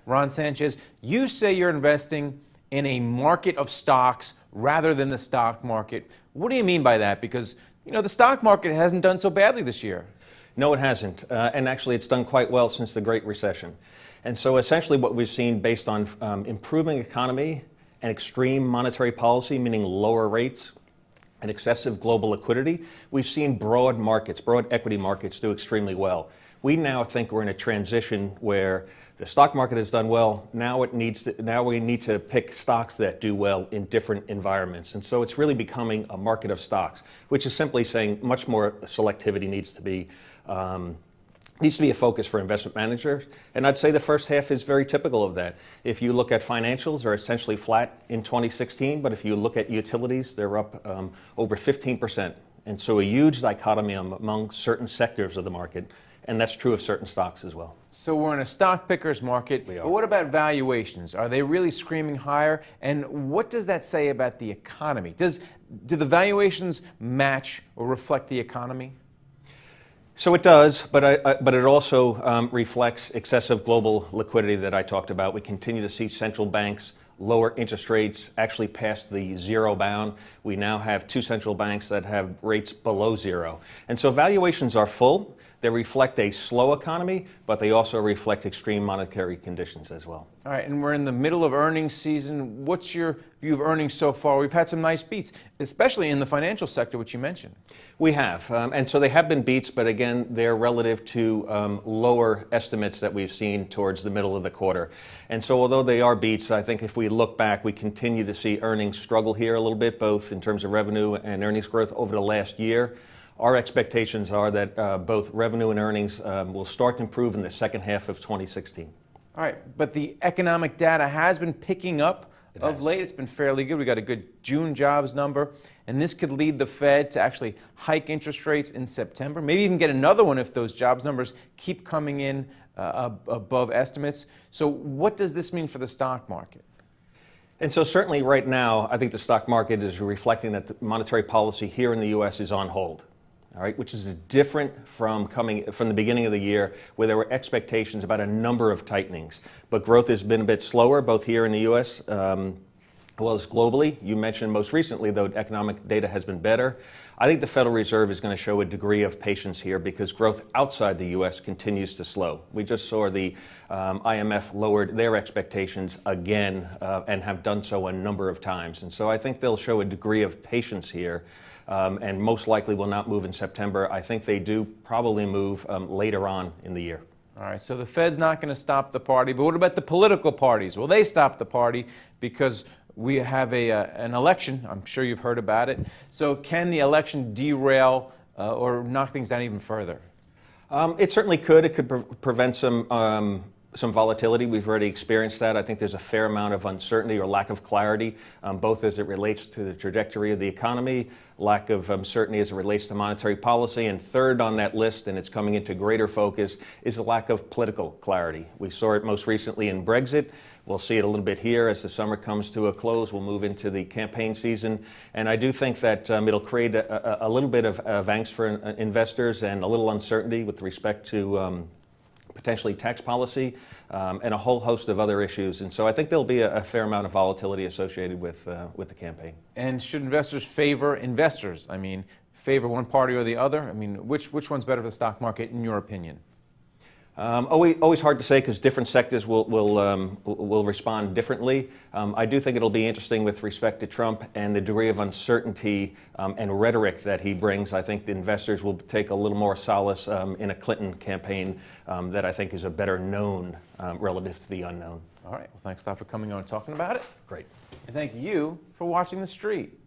Ron Sanchez, you say you're investing in a market of stocks rather than the stock market. What do you mean by that? Because, you know, the stock market hasn't done so badly this year. No, it hasn't. And actually, it's done quite well since the Great Recession. And so essentially what we've seen based on improving economy and extreme monetary policy, meaning lower rates and excessive global liquidity, we've seen broad markets, broad equity markets do extremely well. We now think we're in a transition where the stock market has done well. Now we need to pick stocks that do well in different environments. And so it's really becoming a market of stocks, which is simply saying much more selectivity needs to be a focus for investment managers. And I'd say the first half is very typical of that. If you look at financials, they're essentially flat in 2016, but if you look at utilities, they're up over 15%. And so a huge dichotomy among certain sectors of the market, and that's true of certain stocks as well. So we're in a stock pickers market, but what about valuations? Are they really screaming higher? And what does that say about the economy? Do the valuations match or reflect the economy? So it does, but it also reflects excessive global liquidity that I talked about. We continue to see central banks lower interest rates, actually past the zero bound. We now have 2 central banks that have rates below zero. And so valuations are full. They reflect a slow economy, but they also reflect extreme monetary conditions as well. All right, and we're in the middle of earnings season. What's your view of earnings so far? We've had some nice beats, especially in the financial sector, which you mentioned. We have, and so they have been beats, but again, they're relative to lower estimates that we've seen towards the middle of the quarter. And so although they are beats, I think if we look back, we continue to see earnings struggle here a little bit, both in terms of revenue and earnings growth over the last year. Our expectations are that both revenue and earnings will start to improve in the second half of 2016. All right, but the economic data has been picking up of late. It's been fairly good. We got a good June jobs number, and this could lead the Fed to actually hike interest rates in September, maybe even get another one if those jobs numbers keep coming in above estimates. So what does this mean for the stock market? And so certainly right now, I think the stock market is reflecting that the monetary policy here in the U.S. is on hold. All right, which is different from the beginning of the year, where there were expectations about a number of tightenings. But growth has been a bit slower, both here in the U.S. As well as globally. You mentioned most recently, though, economic data has been better. I think the Federal Reserve is going to show a degree of patience here because growth outside the U.S. continues to slow. We just saw the IMF lowered their expectations again and have done so a number of times. And so I think they'll show a degree of patience here. And most likely will not move in September. I think they do probably move later on in the year. All right, so the Fed's not going to stop the party, but what about the political parties? Well, they stop the party because we have an election. I'm sure you've heard about it. So can the election derail or knock things down even further? It certainly could. It could prevent some volatility. We've already experienced that. I think there's a fair amount of uncertainty or lack of clarity, both as it relates to the trajectory of the economy, lack of certainty as it relates to monetary policy, and third on that list, and it's coming into greater focus, is the lack of political clarity. We saw it most recently in Brexit. We'll see it a little bit here as the summer comes to a close. We'll move into the campaign season, and I do think that it'll create a little bit of angst for investors and a little uncertainty with respect to potentially tax policy, and a whole host of other issues. And so I think there'll be a fair amount of volatility associated with the campaign. And should investors favor investors? I mean, favor one party or the other? I mean, which one's better for the stock market in your opinion? Always hard to say because different sectors will respond differently. I do think it'll be interesting with respect to Trump and the degree of uncertainty and rhetoric that he brings. I think the investors will take a little more solace in a Clinton campaign that I think is a better known relative to the unknown. All right. Well, thanks, Todd, for coming on and talking about it. Great. And thank you for watching The Street.